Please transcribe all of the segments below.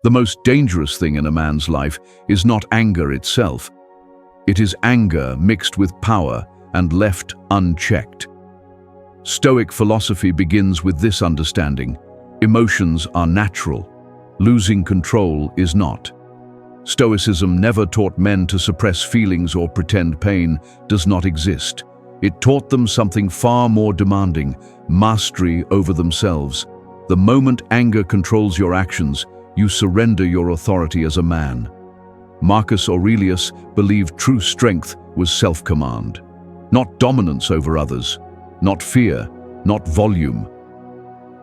The most dangerous thing in a man's life is not anger itself. It is anger mixed with power and left unchecked. Stoic philosophy begins with this understanding: emotions are natural. Losing control is not. Stoicism never taught men to suppress feelings or pretend pain does not exist. It taught them something far more demanding: mastery over themselves. The moment anger controls your actions, you surrender your authority as a man. Marcus Aurelius believed true strength was self-command, not dominance over others, not fear, not volume.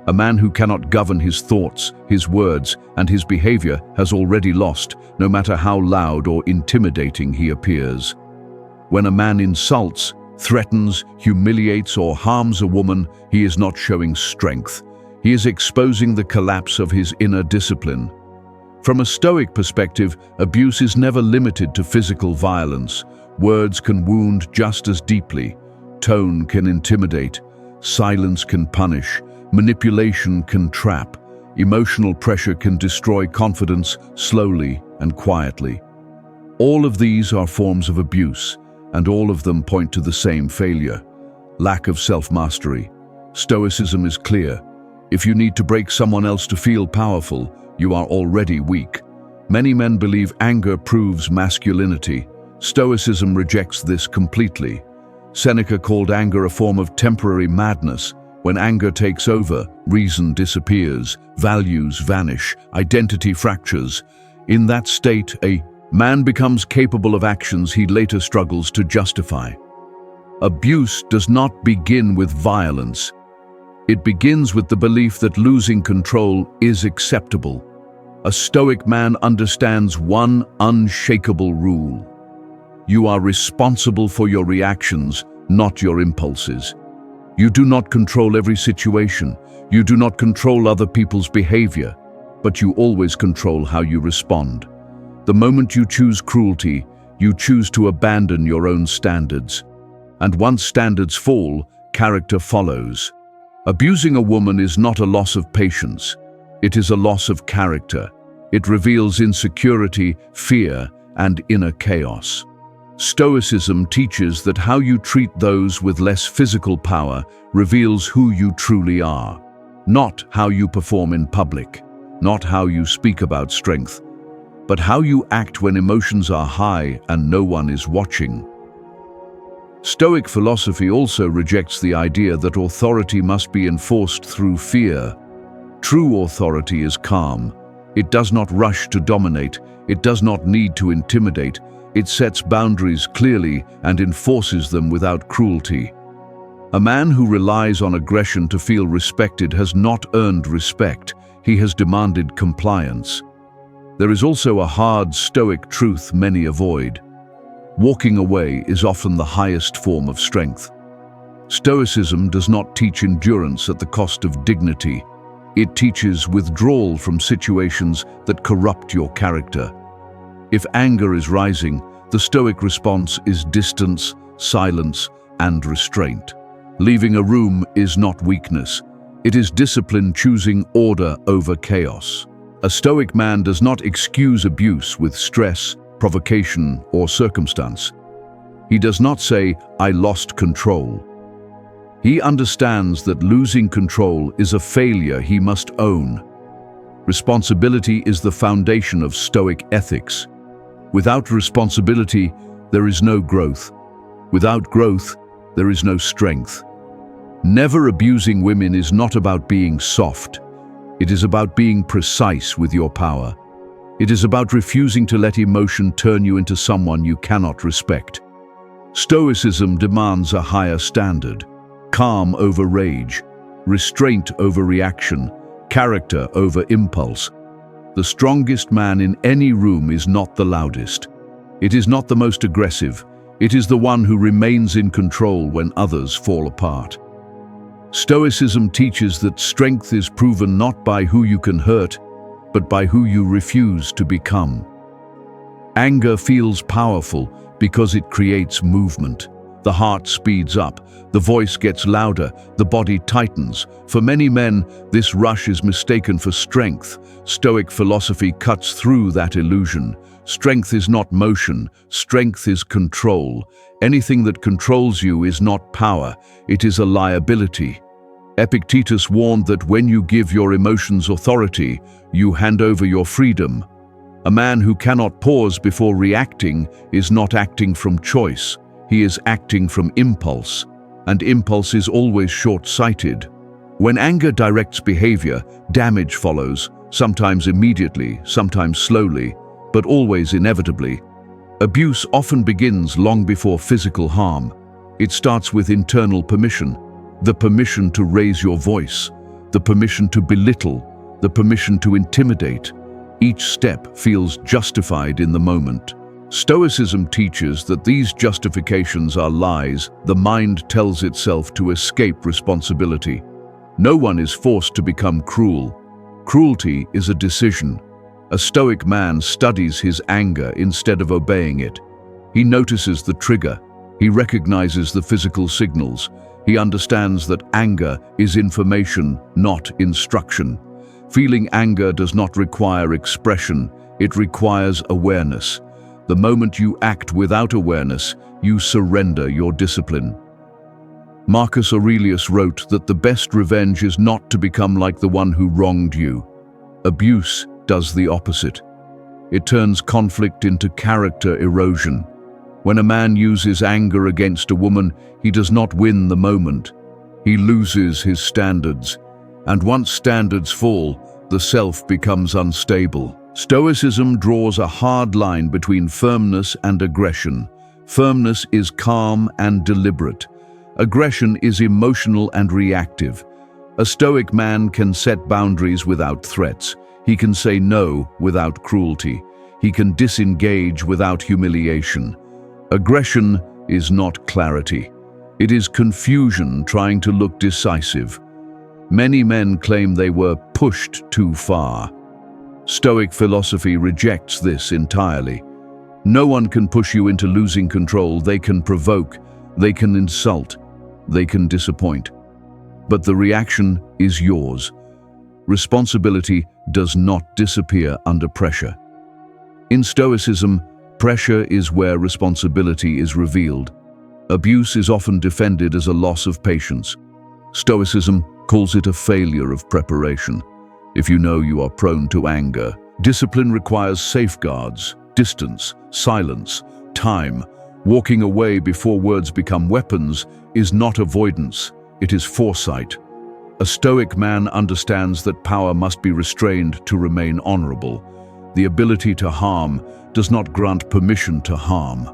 A man who cannot govern his thoughts, his words, and his behavior has already lost, no matter how loud or intimidating he appears. When a man insults, threatens, humiliates, or harms a woman, he is not showing strength. He is exposing the collapse of his inner discipline. From a Stoic perspective, abuse is never limited to physical violence. Words can wound just as deeply. Tone can intimidate. Silence can punish. Manipulation can trap. Emotional pressure can destroy confidence slowly and quietly. All of these are forms of abuse, and all of them point to the same failure: lack of self-mastery. Stoicism is clear. If you need to break someone else to feel powerful, you are already weak. Many men believe anger proves masculinity. Stoicism rejects this completely. Seneca called anger a form of temporary madness. When anger takes over, reason disappears, values vanish, identity fractures. In that state, a man becomes capable of actions he later struggles to justify. Abuse does not begin with violence. It begins with the belief that losing control is acceptable. A Stoic man understands one unshakable rule: you are responsible for your reactions, not your impulses. You do not control every situation. You do not control other people's behavior, but you always control how you respond. The moment you choose cruelty, you choose to abandon your own standards. And once standards fall, character follows. Abusing a woman is not a loss of patience. It is a loss of character. It reveals insecurity, fear, and inner chaos. Stoicism teaches that how you treat those with less physical power reveals who you truly are. Not how you perform in public, not how you speak about strength, but how you act when emotions are high and no one is watching. Stoic philosophy also rejects the idea that authority must be enforced through fear. True authority is calm. It does not rush to dominate. It does not need to intimidate. It sets boundaries clearly and enforces them without cruelty. A man who relies on aggression to feel respected has not earned respect. He has demanded compliance. There is also a hard Stoic truth many avoid. Walking away is often the highest form of strength. Stoicism does not teach endurance at the cost of dignity. It teaches withdrawal from situations that corrupt your character. If anger is rising, the Stoic response is distance, silence, and restraint. Leaving a room is not weakness. It is discipline choosing order over chaos. A Stoic man does not excuse abuse with stress, provocation, or circumstance. He does not say, "I lost control." He understands that losing control is a failure he must own. Responsibility is the foundation of Stoic ethics. Without responsibility, there is no growth. Without growth, there is no strength. Never abusing women is not about being soft. It is about being precise with your power. It is about refusing to let emotion turn you into someone you cannot respect. Stoicism demands a higher standard: calm over rage, restraint over reaction, character over impulse. The strongest man in any room is not the loudest. It is not the most aggressive. It is the one who remains in control when others fall apart. Stoicism teaches that strength is proven not by who you can hurt, but by who you refuse to become. Anger feels powerful because it creates movement. The heart speeds up, the voice gets louder, the body tightens. For many men, this rush is mistaken for strength. Stoic philosophy cuts through that illusion. Strength is not motion, strength is control. Anything that controls you is not power, it is a liability. Epictetus warned that when you give your emotions authority, you hand over your freedom. A man who cannot pause before reacting is not acting from choice, he is acting from impulse, and impulse is always short-sighted. When anger directs behavior, damage follows, sometimes immediately, sometimes slowly, but always inevitably. Abuse often begins long before physical harm. It starts with internal permission, the permission to raise your voice, the permission to belittle, the permission to intimidate. Each step feels justified in the moment. Stoicism teaches that these justifications are lies the mind tells itself to escape responsibility. No one is forced to become cruel. Cruelty is a decision. A Stoic man studies his anger instead of obeying it. He notices the trigger. He recognizes the physical signals. He understands that anger is information, not instruction. Feeling anger does not require expression, it requires awareness. The moment you act without awareness, you surrender your discipline. Marcus Aurelius wrote that the best revenge is not to become like the one who wronged you. Abuse does the opposite. It turns conflict into character erosion. When a man uses anger against a woman, he does not win the moment. He loses his standards. And once standards fall, the self becomes unstable. Stoicism draws a hard line between firmness and aggression. Firmness is calm and deliberate. Aggression is emotional and reactive. A Stoic man can set boundaries without threats. He can say no without cruelty. He can disengage without humiliation. Aggression is not clarity. It is confusion trying to look decisive. Many men claim they were pushed too far. Stoic philosophy rejects this entirely. No one can push you into losing control. They can provoke, they can insult, they can disappoint. But the reaction is yours. Responsibility does not disappear under pressure. In Stoicism, pressure is where responsibility is revealed. Abuse is often defended as a loss of patience. Stoicism calls it a failure of preparation. If you know you are prone to anger, discipline requires safeguards, distance, silence, time. Walking away before words become weapons is not avoidance, it is foresight. A Stoic man understands that power must be restrained to remain honorable. The ability to harm does not grant permission to harm.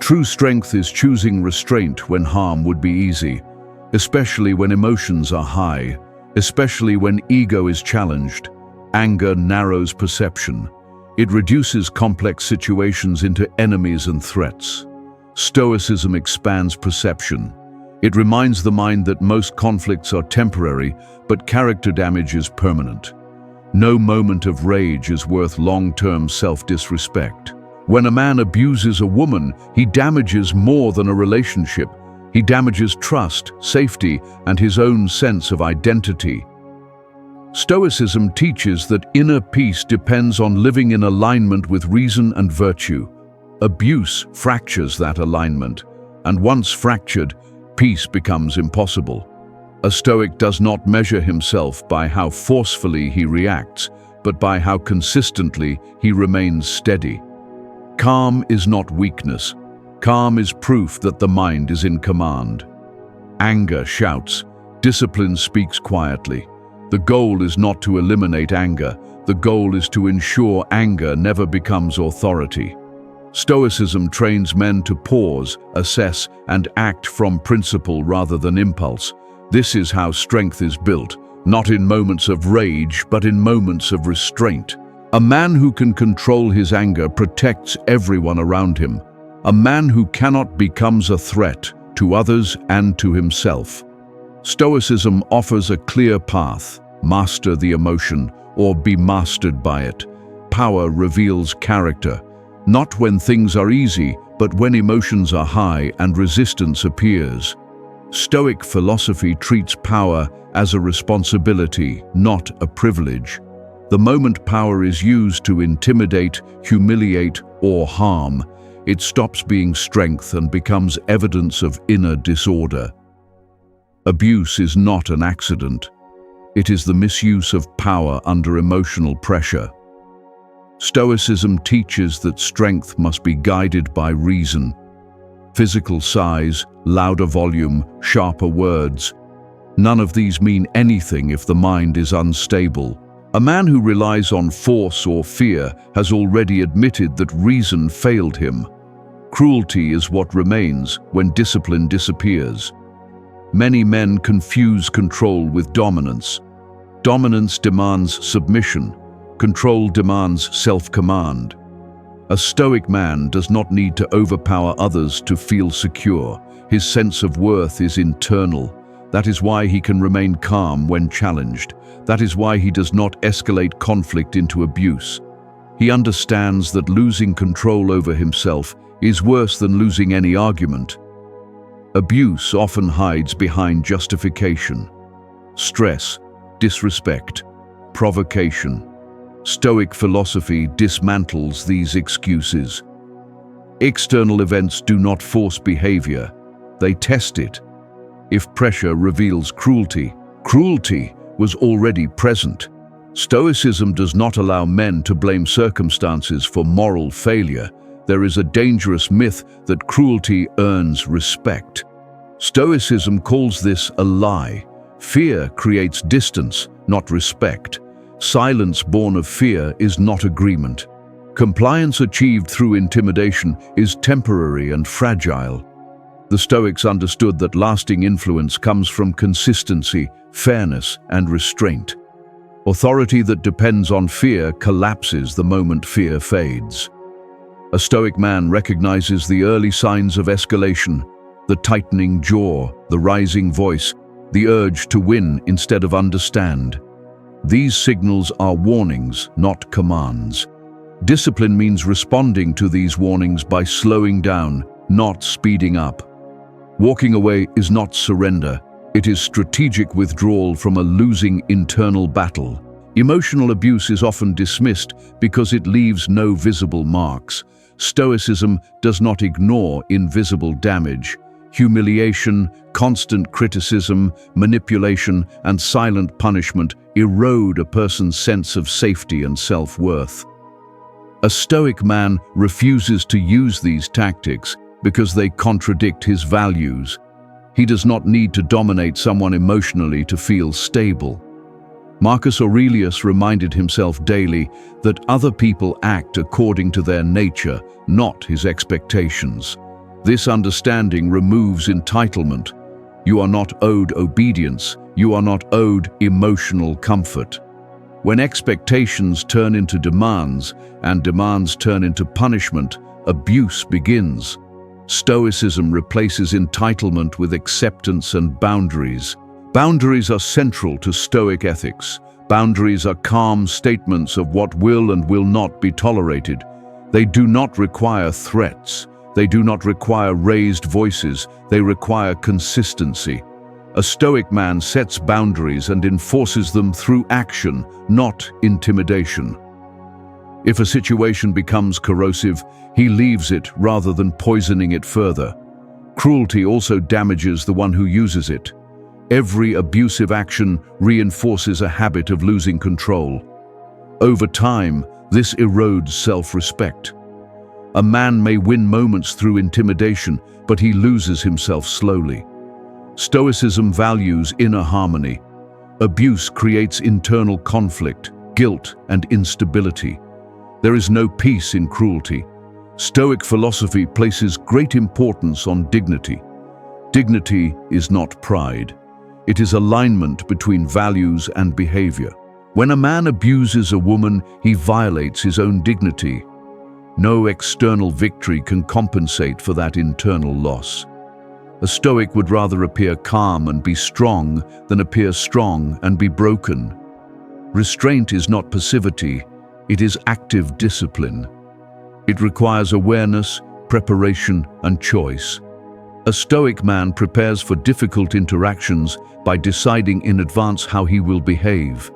True strength is choosing restraint when harm would be easy, especially when emotions are high, especially when ego is challenged. Anger narrows perception. It reduces complex situations into enemies and threats. Stoicism expands perception. It reminds the mind that most conflicts are temporary, but character damage is permanent. No moment of rage is worth long-term self-disrespect. When a man abuses a woman, he damages more than a relationship. He damages trust, safety, and his own sense of identity. Stoicism teaches that inner peace depends on living in alignment with reason and virtue. Abuse fractures that alignment, and once fractured, peace becomes impossible. A Stoic does not measure himself by how forcefully he reacts, but by how consistently he remains steady. Calm is not weakness. Calm is proof that the mind is in command. Anger shouts. Discipline speaks quietly. The goal is not to eliminate anger. The goal is to ensure anger never becomes authority. Stoicism trains men to pause, assess, and act from principle rather than impulse. This is how strength is built, not in moments of rage, but in moments of restraint. A man who can control his anger protects everyone around him. A man who cannot becomes a threat to others and to himself. Stoicism offers a clear path: master the emotion or be mastered by it. Power reveals character. Not when things are easy, but when emotions are high and resistance appears. Stoic philosophy treats power as a responsibility, not a privilege. The moment power is used to intimidate, humiliate, or harm, it stops being strength and becomes evidence of inner disorder. Abuse is not an accident. It is the misuse of power under emotional pressure. Stoicism teaches that strength must be guided by reason. Physical size, louder volume, sharper words. None of these mean anything if the mind is unstable. A man who relies on force or fear has already admitted that reason failed him. Cruelty is what remains when discipline disappears. Many men confuse control with dominance. Dominance demands submission. Control demands self-command. A Stoic man does not need to overpower others to feel secure. His sense of worth is internal. That is why he can remain calm when challenged. That is why he does not escalate conflict into abuse. He understands that losing control over himself is worse than losing any argument. Abuse often hides behind justification. Stress, disrespect, provocation. Stoic philosophy dismantles these excuses. External events do not force behavior, they test it. If pressure reveals cruelty, cruelty was already present. Stoicism does not allow men to blame circumstances for moral failure. There is a dangerous myth that cruelty earns respect. Stoicism calls this a lie. Fear creates distance, not respect. Silence born of fear is not agreement. Compliance achieved through intimidation is temporary and fragile. The Stoics understood that lasting influence comes from consistency, fairness, and restraint. Authority that depends on fear collapses the moment fear fades. A Stoic man recognizes the early signs of escalation, the tightening jaw, the rising voice, the urge to win instead of understand. These signals are warnings, not commands. Discipline means responding to these warnings by slowing down, not speeding up. Walking away is not surrender. It is strategic withdrawal from a losing internal battle. Emotional abuse is often dismissed because it leaves no visible marks. Stoicism does not ignore invisible damage. Humiliation, constant criticism, manipulation, and silent punishment erode a person's sense of safety and self-worth. A Stoic man refuses to use these tactics because they contradict his values. He does not need to dominate someone emotionally to feel stable. Marcus Aurelius reminded himself daily that other people act according to their nature, not his expectations. This understanding removes entitlement. You are not owed obedience, you are not owed emotional comfort. When expectations turn into demands and demands turn into punishment, abuse begins. Stoicism replaces entitlement with acceptance and boundaries. Boundaries are central to Stoic ethics. Boundaries are calm statements of what will and will not be tolerated. They do not require threats. They do not require raised voices. They require consistency. A Stoic man sets boundaries and enforces them through action, not intimidation. If a situation becomes corrosive, he leaves it rather than poisoning it further. Cruelty also damages the one who uses it. Every abusive action reinforces a habit of losing control. Over time, this erodes self-respect. A man may win moments through intimidation, but he loses himself slowly. Stoicism values inner harmony. Abuse creates internal conflict, guilt, and instability. There is no peace in cruelty. Stoic philosophy places great importance on dignity. Dignity is not pride. It is alignment between values and behavior. When a man abuses a woman, he violates his own dignity. No external victory can compensate for that internal loss. A Stoic would rather appear calm and be strong than appear strong and be broken. Restraint is not passivity, it is active discipline. It requires awareness, preparation, and choice. A Stoic man prepares for difficult interactions by deciding in advance how he will behave.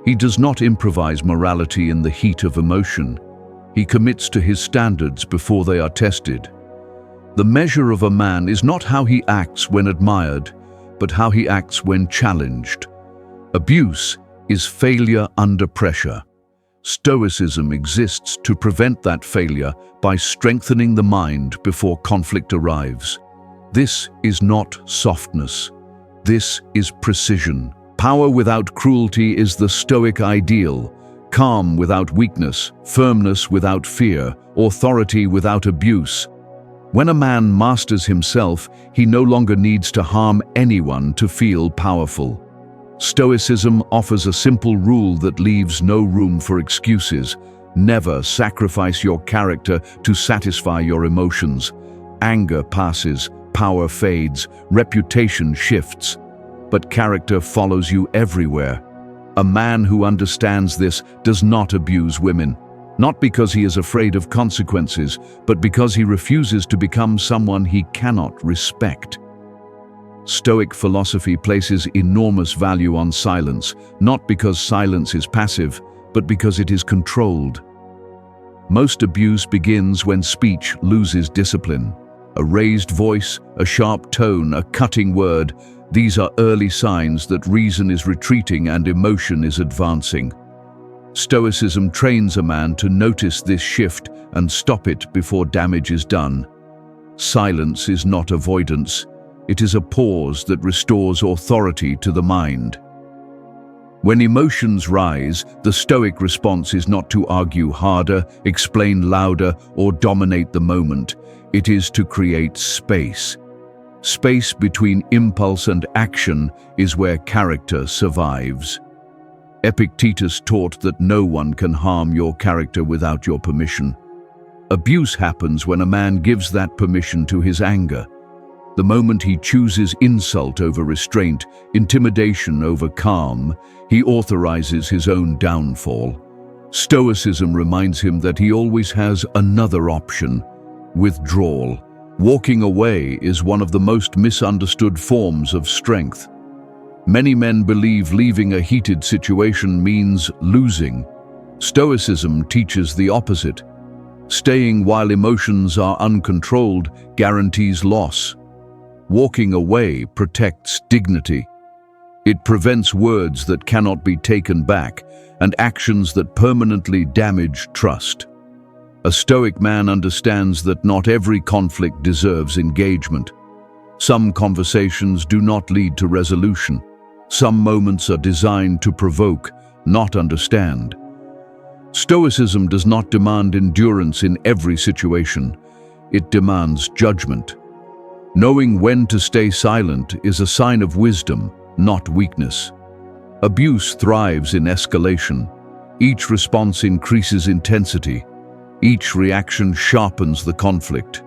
He does not improvise morality in the heat of emotion. He commits to his standards before they are tested. The measure of a man is not how he acts when admired, but how he acts when challenged. Abuse is failure under pressure. Stoicism exists to prevent that failure by strengthening the mind before conflict arrives. This is not softness. This is precision. Power without cruelty is the Stoic ideal. Calm without weakness, firmness without fear, authority without abuse. When a man masters himself, he no longer needs to harm anyone to feel powerful. Stoicism offers a simple rule that leaves no room for excuses. Never sacrifice your character to satisfy your emotions. Anger passes, power fades, reputation shifts, but character follows you everywhere. A man who understands this does not abuse women, not because he is afraid of consequences, but because he refuses to become someone he cannot respect. Stoic philosophy places enormous value on silence, not because silence is passive, but because it is controlled. Most abuse begins when speech loses discipline. A raised voice, a sharp tone, a cutting word, these are early signs that reason is retreating and emotion is advancing. Stoicism trains a man to notice this shift and stop it before damage is done. Silence is not avoidance. It is a pause that restores authority to the mind. When emotions rise, the Stoic response is not to argue harder, explain louder, or dominate the moment. It is to create space. Space between impulse and action is where character survives. Epictetus taught that no one can harm your character without your permission. Abuse happens when a man gives that permission to his anger. The moment he chooses insult over restraint, intimidation over calm, he authorizes his own downfall. Stoicism reminds him that he always has another option: withdrawal. Walking away is one of the most misunderstood forms of strength. Many men believe leaving a heated situation means losing. Stoicism teaches the opposite. Staying while emotions are uncontrolled guarantees loss. Walking away protects dignity. It prevents words that cannot be taken back and actions that permanently damage trust. A Stoic man understands that not every conflict deserves engagement. Some conversations do not lead to resolution. Some moments are designed to provoke, not understand. Stoicism does not demand endurance in every situation. It demands judgment. Knowing when to stay silent is a sign of wisdom, not weakness. Abuse thrives in escalation. Each response increases intensity. Each reaction sharpens the conflict.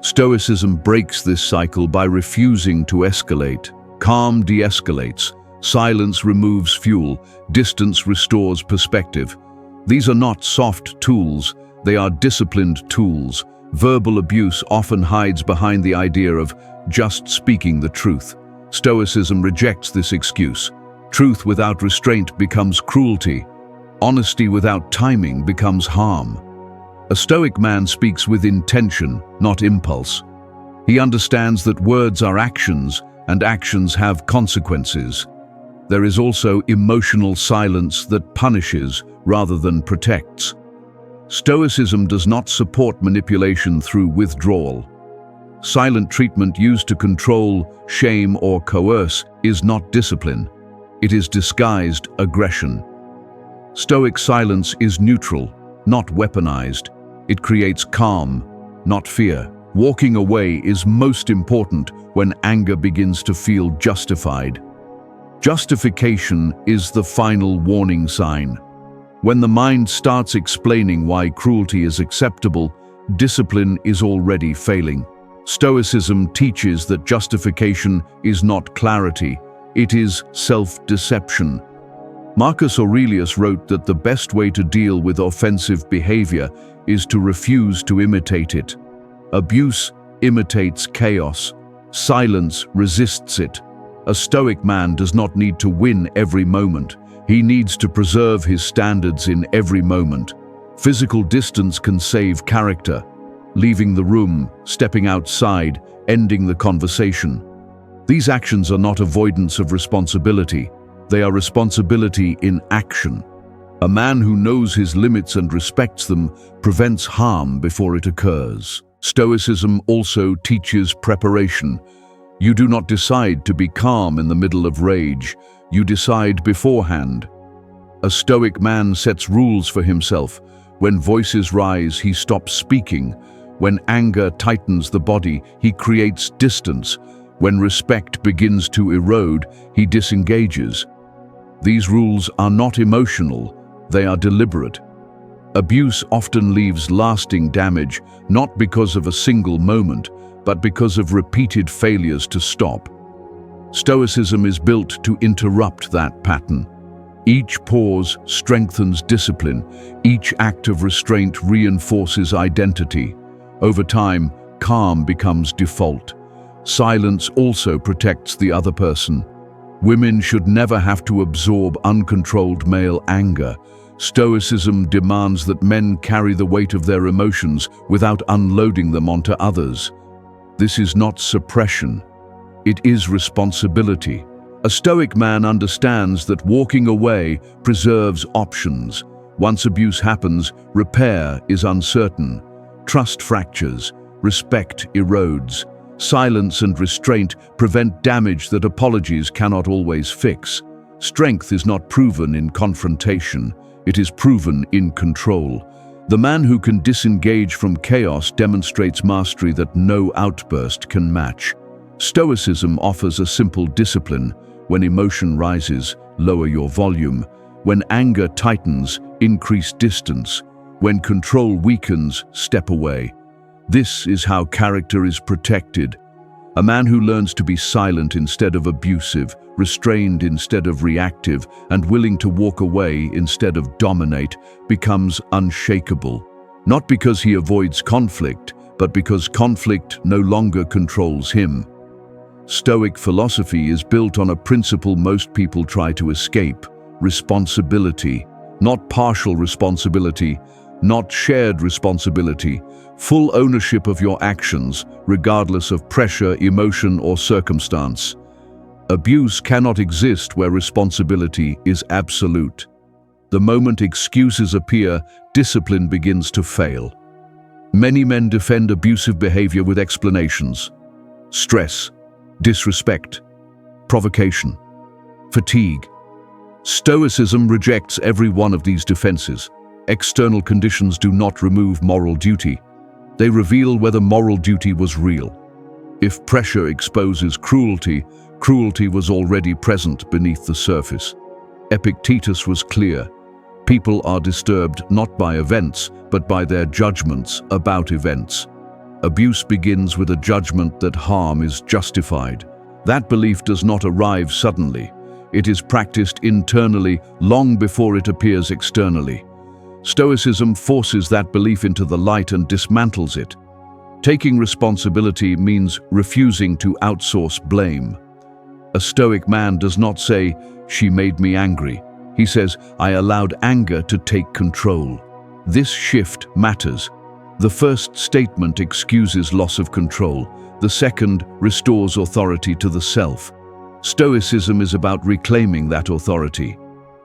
Stoicism breaks this cycle by refusing to escalate. Calm de-escalates. Silence removes fuel. Distance restores perspective. These are not soft tools, they are disciplined tools. Verbal abuse often hides behind the idea of just speaking the truth. Stoicism rejects this excuse. Truth without restraint becomes cruelty. Honesty without timing becomes harm. A Stoic man speaks with intention, not impulse. He understands that words are actions, and actions have consequences. There is also emotional silence that punishes rather than protects. Stoicism does not support manipulation through withdrawal. Silent treatment used to control, shame, or coerce is not discipline. It is disguised aggression. Stoic silence is neutral, not weaponized. It creates calm, not fear. Walking away is most important when anger begins to feel justified. Justification is the final warning sign. When the mind starts explaining why cruelty is acceptable, discipline is already failing. Stoicism teaches that justification is not clarity, it is self-deception. Marcus Aurelius wrote that the best way to deal with offensive behavior is to refuse to imitate it. Abuse imitates chaos. Silence resists it. A Stoic man does not need to win every moment. He needs to preserve his standards in every moment. Physical distance can save character. Leaving the room, stepping outside, ending the conversation. These actions are not avoidance of responsibility. They are responsibility in action. A man who knows his limits and respects them prevents harm before it occurs. Stoicism also teaches preparation. You do not decide to be calm in the middle of rage. You decide beforehand. A Stoic man sets rules for himself. When voices rise, he stops speaking. When anger tightens the body, he creates distance. When respect begins to erode, he disengages. These rules are not emotional, they are deliberate. Abuse often leaves lasting damage, not because of a single moment, but because of repeated failures to stop. Stoicism is built to interrupt that pattern. Each pause strengthens discipline. Each act of restraint reinforces identity. Over time, calm becomes default. Silence also protects the other person. Women should never have to absorb uncontrolled male anger. Stoicism demands that men carry the weight of their emotions without unloading them onto others. This is not suppression. It is responsibility. A Stoic man understands that walking away preserves options. Once abuse happens, repair is uncertain. Trust fractures. Respect erodes. Silence and restraint prevent damage that apologies cannot always fix. Strength is not proven in confrontation. It is proven in control. The man who can disengage from chaos demonstrates mastery that no outburst can match. Stoicism offers a simple discipline. When emotion rises, lower your volume. When anger tightens, increase distance. When control weakens, step away. This is how character is protected. A man who learns to be silent instead of abusive, restrained instead of reactive, and willing to walk away instead of dominate, becomes unshakable. Not because he avoids conflict, but because conflict no longer controls him. Stoic philosophy is built on a principle most people try to escape: responsibility. Not partial responsibility, not shared responsibility, full ownership of your actions, regardless of pressure, emotion, or circumstance. Abuse cannot exist where responsibility is absolute. The moment excuses appear, discipline begins to fail. Many men defend abusive behavior with explanations: stress, disrespect, provocation, fatigue. Stoicism rejects every one of these defenses. External conditions do not remove moral duty. They reveal whether moral duty was real. If pressure exposes cruelty, cruelty was already present beneath the surface. Epictetus was clear. People are disturbed not by events, but by their judgments about events. Abuse begins with a judgment that harm is justified. That belief does not arrive suddenly. It is practiced internally long before it appears externally. Stoicism forces that belief into the light and dismantles it. Taking responsibility means refusing to outsource blame. A Stoic man does not say, "She made me angry." He says, "I allowed anger to take control." This shift matters. The first statement excuses loss of control. The second restores authority to the self. Stoicism is about reclaiming that authority.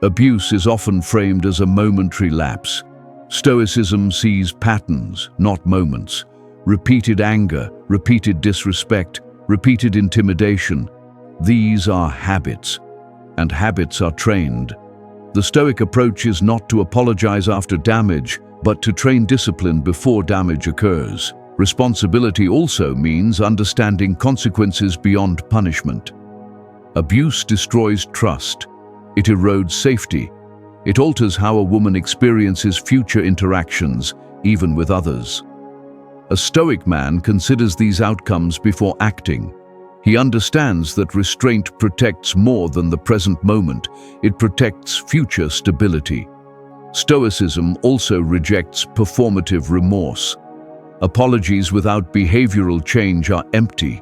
Abuse is often framed as a momentary lapse. Stoicism sees patterns, not moments. Repeated anger, repeated disrespect, repeated intimidation. These are habits, and habits are trained. The Stoic approach is not to apologize after damage, but to train discipline before damage occurs. Responsibility also means understanding consequences beyond punishment. Abuse destroys trust. It erodes safety. It alters how a woman experiences future interactions, even with others. A Stoic man considers these outcomes before acting. He understands that restraint protects more than the present moment. It protects future stability. Stoicism also rejects performative remorse. Apologies without behavioral change are empty.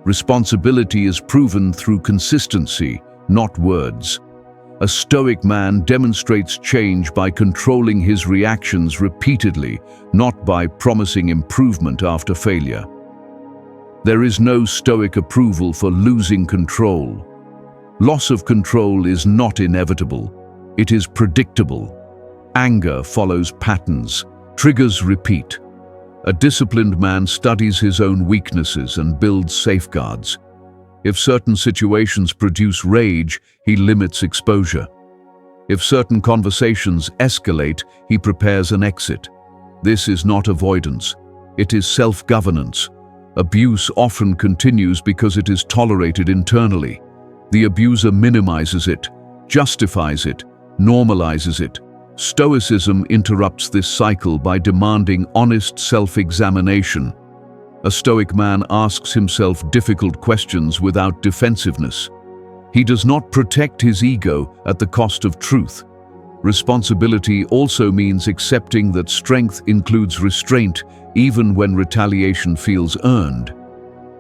Responsibility is proven through consistency, not words. A Stoic man demonstrates change by controlling his reactions repeatedly, not by promising improvement after failure. There is no Stoic approval for losing control. Loss of control is not inevitable. It is predictable. Anger follows patterns. Triggers repeat. A disciplined man studies his own weaknesses and builds safeguards. If certain situations produce rage, he limits exposure. If certain conversations escalate, he prepares an exit. This is not avoidance. It is self-governance. Abuse often continues because it is tolerated internally. The abuser minimizes it, justifies it, normalizes it. Stoicism interrupts this cycle by demanding honest self-examination. A Stoic man asks himself difficult questions without defensiveness. He does not protect his ego at the cost of truth. Responsibility also means accepting that strength includes restraint, even when retaliation feels earned.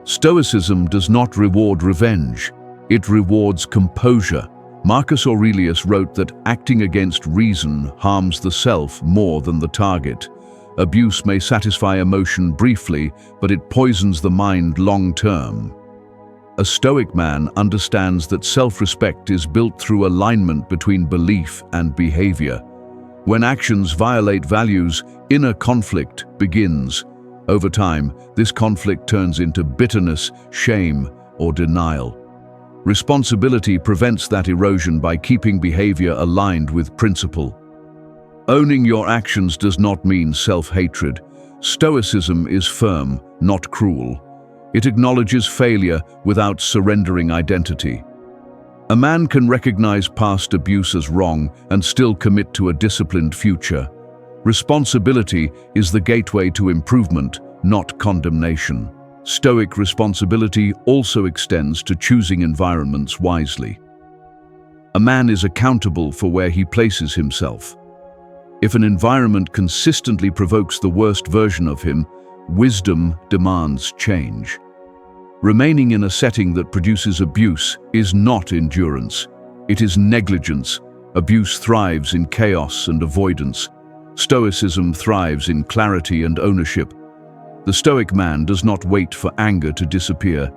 Stoicism does not reward revenge. It rewards composure. Marcus Aurelius wrote that acting against reason harms the self more than the target. Abuse may satisfy emotion briefly, but it poisons the mind long-term. A Stoic man understands that self-respect is built through alignment between belief and behavior. When actions violate values, inner conflict begins. Over time, this conflict turns into bitterness, shame, or denial. Responsibility prevents that erosion by keeping behavior aligned with principle. Owning your actions does not mean self-hatred. Stoicism is firm, not cruel. It acknowledges failure without surrendering identity. A man can recognize past abuse as wrong and still commit to a disciplined future. Responsibility is the gateway to improvement, not condemnation. Stoic responsibility also extends to choosing environments wisely. A man is accountable for where he places himself. If an environment consistently provokes the worst version of him, wisdom demands change. Remaining in a setting that produces abuse is not endurance. It is negligence. Abuse thrives in chaos and avoidance. Stoicism thrives in clarity and ownership. The Stoic man does not wait for anger to disappear.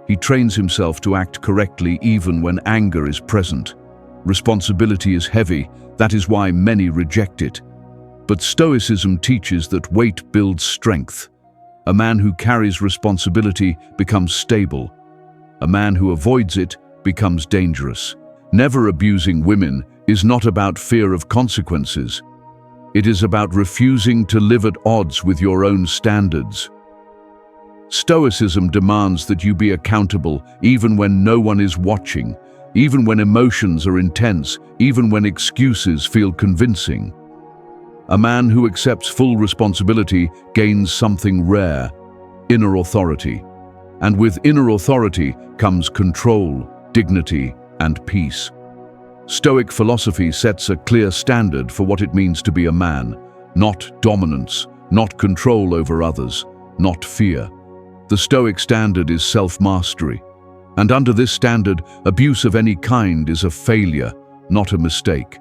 He trains himself to act correctly even when anger is present. Responsibility is heavy, that is why many reject it. But Stoicism teaches that weight builds strength. A man who carries responsibility becomes stable. A man who avoids it becomes dangerous. Never abusing women is not about fear of consequences. It is about refusing to live at odds with your own standards. Stoicism demands that you be accountable even when no one is watching, even when emotions are intense, even when excuses feel convincing. A man who accepts full responsibility gains something rare: inner authority. And with inner authority comes control, dignity, and peace. Stoic philosophy sets a clear standard for what it means to be a man: not dominance, not control over others, not fear. The Stoic standard is self-mastery. And under this standard, abuse of any kind is a failure, not a mistake.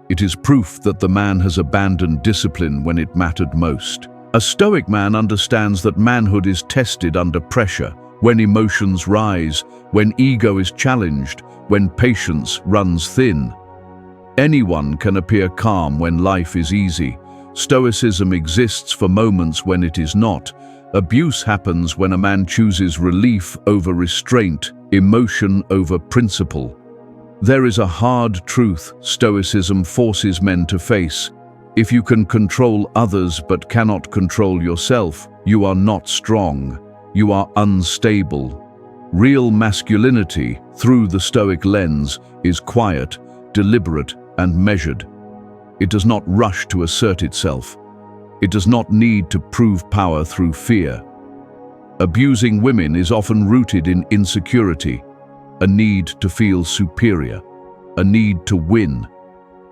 It is proof that the man has abandoned discipline when it mattered most. A Stoic man understands that manhood is tested under pressure, when emotions rise, when ego is challenged, when patience runs thin. Anyone can appear calm when life is easy. Stoicism exists for moments when it is not. Abuse happens when a man chooses relief over restraint, emotion over principle. There is a hard truth Stoicism forces men to face. If you can control others but cannot control yourself, you are not strong. You are unstable. Real masculinity, through the Stoic lens, is quiet, deliberate, and measured. It does not rush to assert itself. It does not need to prove power through fear. Abusing women is often rooted in insecurity, a need to feel superior, a need to win,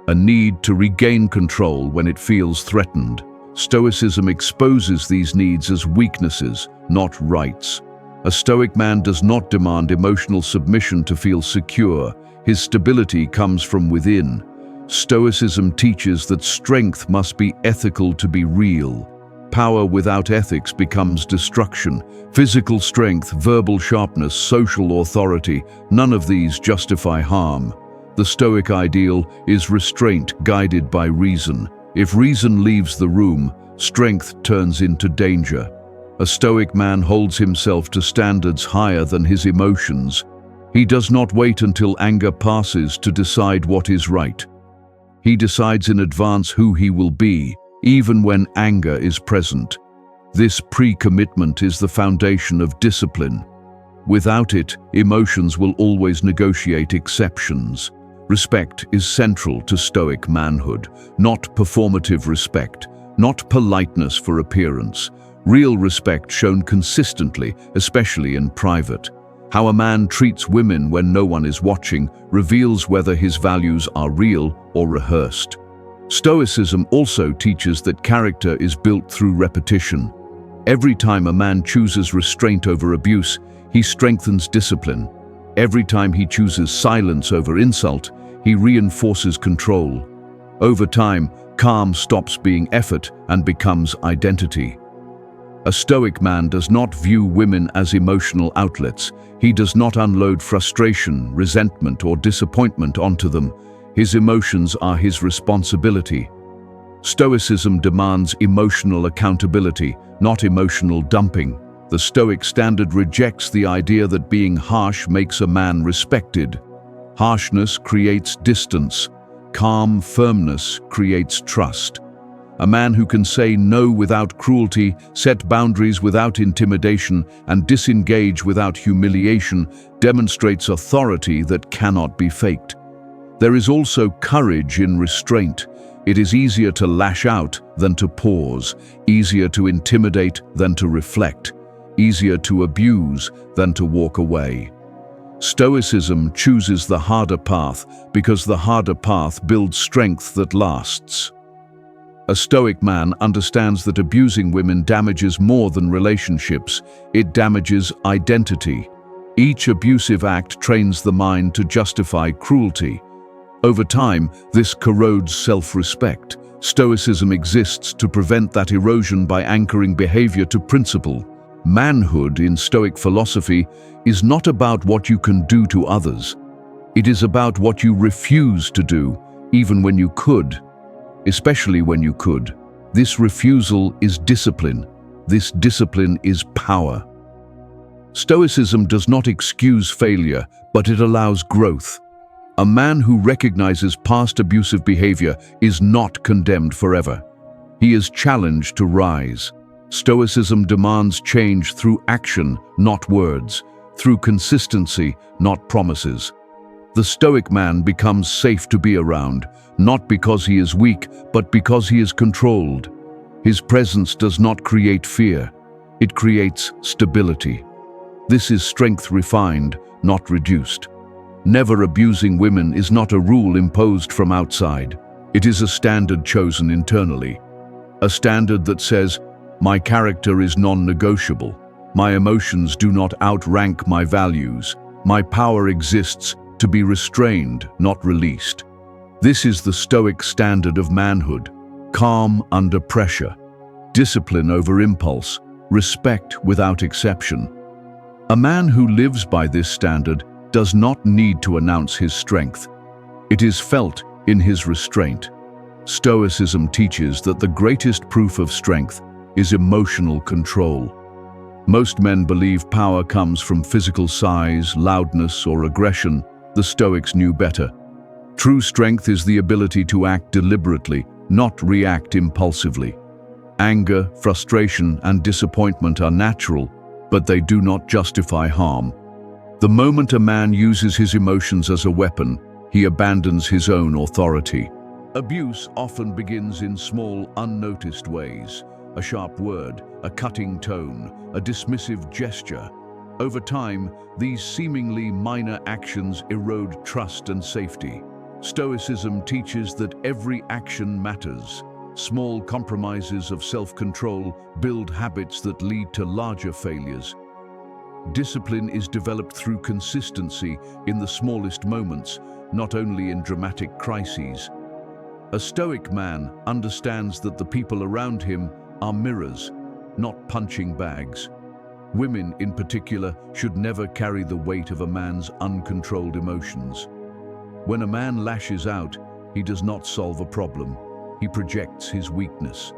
a need to regain control when it feels threatened. Stoicism exposes these needs as weaknesses, not rights. A Stoic man does not demand emotional submission to feel secure. His stability comes from within. Stoicism teaches that strength must be ethical to be real. Power without ethics becomes destruction. Physical strength, verbal sharpness, social authority, none of these justify harm. The Stoic ideal is restraint guided by reason. If reason leaves the room, strength turns into danger. A Stoic man holds himself to standards higher than his emotions. He does not wait until anger passes to decide what is right. He decides in advance who he will be, even when anger is present. This pre-commitment is the foundation of discipline. Without it, emotions will always negotiate exceptions. Respect is central to Stoic manhood, not performative respect, not politeness for appearance. Real respect shown consistently, especially in private. How a man treats women when no one is watching reveals whether his values are real or rehearsed. Stoicism also teaches that character is built through repetition. Every time a man chooses restraint over abuse, he strengthens discipline. Every time he chooses silence over insult, he reinforces control. Over time, calm stops being effort and becomes identity. A Stoic man does not view women as emotional outlets. He does not unload frustration, resentment, or disappointment onto them. His emotions are his responsibility. Stoicism demands emotional accountability, not emotional dumping. The Stoic standard rejects the idea that being harsh makes a man respected. Harshness creates distance. Calm firmness creates trust. A man who can say no without cruelty, set boundaries without intimidation, and disengage without humiliation demonstrates authority that cannot be faked. There is also courage in restraint. It is easier to lash out than to pause, easier to intimidate than to reflect, easier to abuse than to walk away. Stoicism chooses the harder path because the harder path builds strength that lasts. A Stoic man understands that abusing women damages more than relationships. It damages identity. Each abusive act trains the mind to justify cruelty. Over time, this corrodes self-respect. Stoicism exists to prevent that erosion by anchoring behavior to principle. Manhood in Stoic philosophy is not about what you can do to others. It is about what you refuse to do, even when you could. Especially when you could. This refusal is discipline. This discipline is power. Stoicism does not excuse failure, but it allows growth. A man who recognizes past abusive behavior is not condemned forever. He is challenged to rise. Stoicism demands change through action, not words, through consistency, not promises. The Stoic man becomes safe to be around, not because he is weak, but because he is controlled. His presence does not create fear. It creates stability. This is strength refined, not reduced. Never abusing women is not a rule imposed from outside. It is a standard chosen internally. A standard that says, my character is non-negotiable. My emotions do not outrank my values. My power exists to be restrained, not released. This is the Stoic standard of manhood. Calm under pressure. Discipline over impulse. Respect without exception. A man who lives by this standard does not need to announce his strength. It is felt in his restraint. Stoicism teaches that the greatest proof of strength is emotional control. Most men believe power comes from physical size, loudness, or aggression. The Stoics knew better. True strength is the ability to act deliberately, not react impulsively. Anger, frustration, and disappointment are natural, but they do not justify harm. The moment a man uses his emotions as a weapon, he abandons his own authority. Abuse often begins in small, unnoticed ways. a sharp word, a cutting tone, a dismissive gesture. Over time, these seemingly minor actions erode trust and safety. Stoicism teaches that every action matters. Small compromises of self-control build habits that lead to larger failures. Discipline is developed through consistency in the smallest moments, not only in dramatic crises. A Stoic man understands that the people around him are mirrors, not punching bags. Women, in particular, should never carry the weight of a man's uncontrolled emotions. When a man lashes out, he does not solve a problem. He projects his weakness.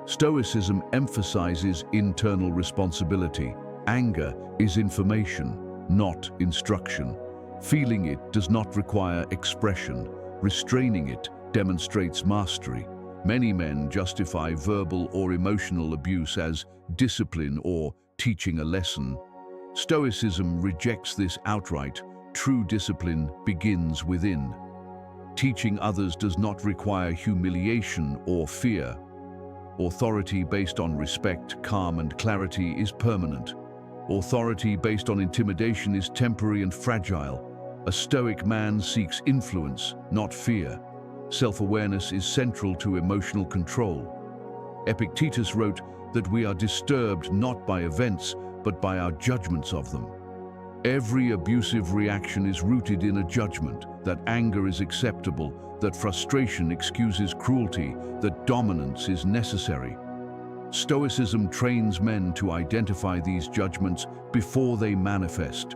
Stoicism emphasizes internal responsibility. Anger is information, not instruction. Feeling it does not require expression. Restraining it demonstrates mastery. Many men justify verbal or emotional abuse as discipline or teaching a lesson. Stoicism rejects this outright. True discipline begins within. Teaching others does not require humiliation or fear. Authority based on respect, calm, and clarity is permanent. Authority based on intimidation is temporary and fragile. A Stoic man seeks influence, not fear. Self-awareness is central to emotional control. Epictetus wrote that we are disturbed not by events, but by our judgments of them. Every abusive reaction is rooted in a judgment, that anger is acceptable, that frustration excuses cruelty, that dominance is necessary. Stoicism trains men to identify these judgments before they manifest.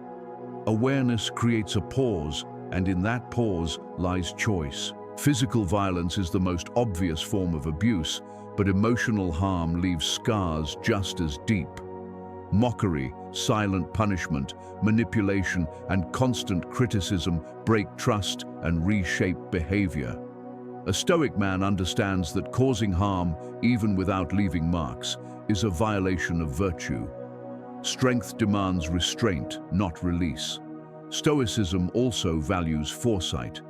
Awareness creates a pause, and in that pause lies choice. Physical violence is the most obvious form of abuse, but emotional harm leaves scars just as deep. Mockery, silent punishment, manipulation, and constant criticism break trust and reshape behavior. A Stoic man understands that causing harm, even without leaving marks, is a violation of virtue. Strength demands restraint, not release. Stoicism also values foresight.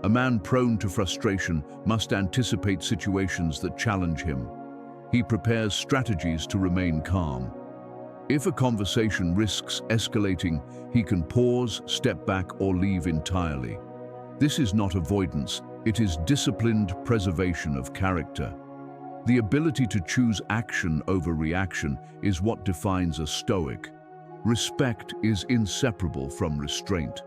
A man prone to frustration must anticipate situations that challenge him. He prepares strategies to remain calm. If a conversation risks escalating, he can pause, step back, or leave entirely. This is not avoidance, it is disciplined preservation of character. The ability to choose action over reaction is what defines a Stoic. Respect is inseparable from restraint.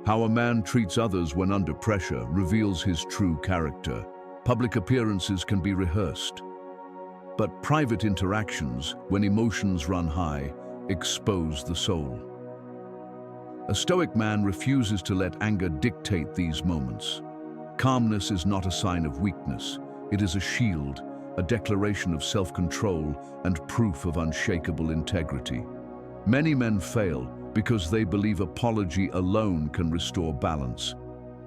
How a man treats others when under pressure reveals his true character. Public appearances can be rehearsed, but private interactions, when emotions run high, expose the soul. A Stoic man refuses to let anger dictate these moments. Calmness is not a sign of weakness. It is a shield, a declaration of self-control and proof of unshakable integrity. Many men fail because they believe apology alone can restore balance.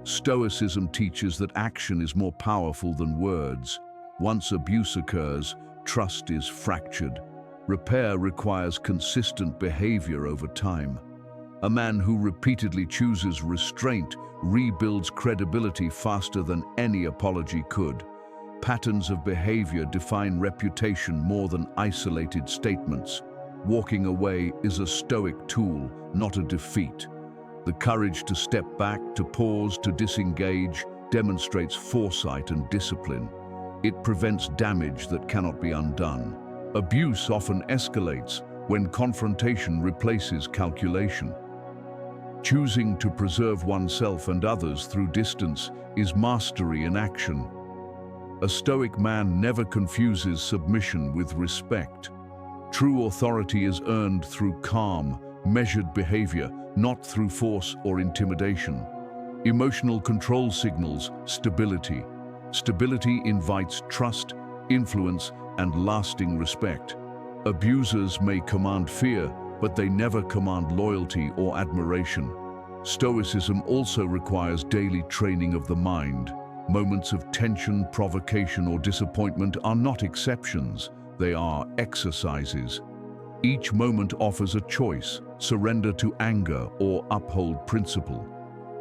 Stoicism teaches that action is more powerful than words. Once abuse occurs, trust is fractured. Repair requires consistent behavior over time. A man who repeatedly chooses restraint rebuilds credibility faster than any apology could. Patterns of behavior define reputation more than isolated statements. Walking away is a Stoic tool, not a defeat. The courage to step back, to pause, to disengage demonstrates foresight and discipline. It prevents damage that cannot be undone. Abuse often escalates when confrontation replaces calculation. Choosing to preserve oneself and others through distance is mastery in action. A Stoic man never confuses submission with respect. True authority is earned through calm, measured behavior, not through force or intimidation. Emotional control signals stability. Stability invites trust, influence, and lasting respect. Abusers may command fear, but they never command loyalty or admiration. Stoicism also requires daily training of the mind. Moments of tension, provocation, or disappointment are not exceptions. They are exercises. Each moment offers a choice: surrender to anger or uphold principle.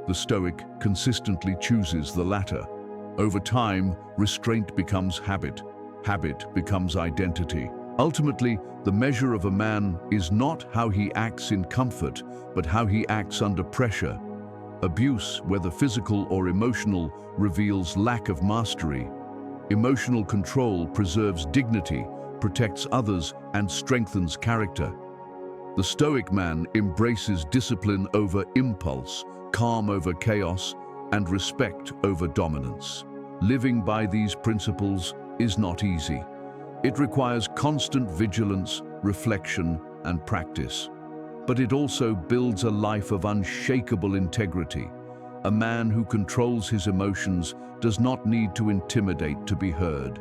The Stoic consistently chooses the latter. Over time, restraint becomes habit. Habit becomes identity. Ultimately, the measure of a man is not how he acts in comfort, but how he acts under pressure. Abuse, whether physical or emotional, reveals lack of mastery. Emotional control preserves dignity, protects others, and strengthens character. The Stoic man embraces discipline over impulse, calm over chaos, and respect over dominance. Living by these principles is not easy. It requires constant vigilance, reflection, and practice. But it also builds a life of unshakable integrity. A man who controls his emotions does not need to intimidate to be heard.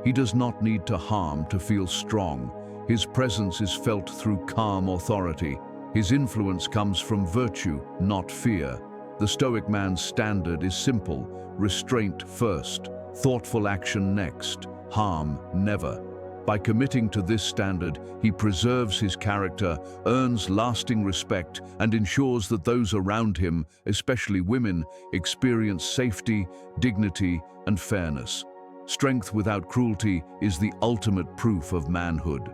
He does not need to harm to feel strong. His presence is felt through calm authority. His influence comes from virtue, not fear. The Stoic man's standard is simple: restraint first, thoughtful action next, harm never. By committing to this standard, he preserves his character, earns lasting respect, and ensures that those around him, especially women, experience safety, dignity, and fairness. Strength without cruelty is the ultimate proof of manhood.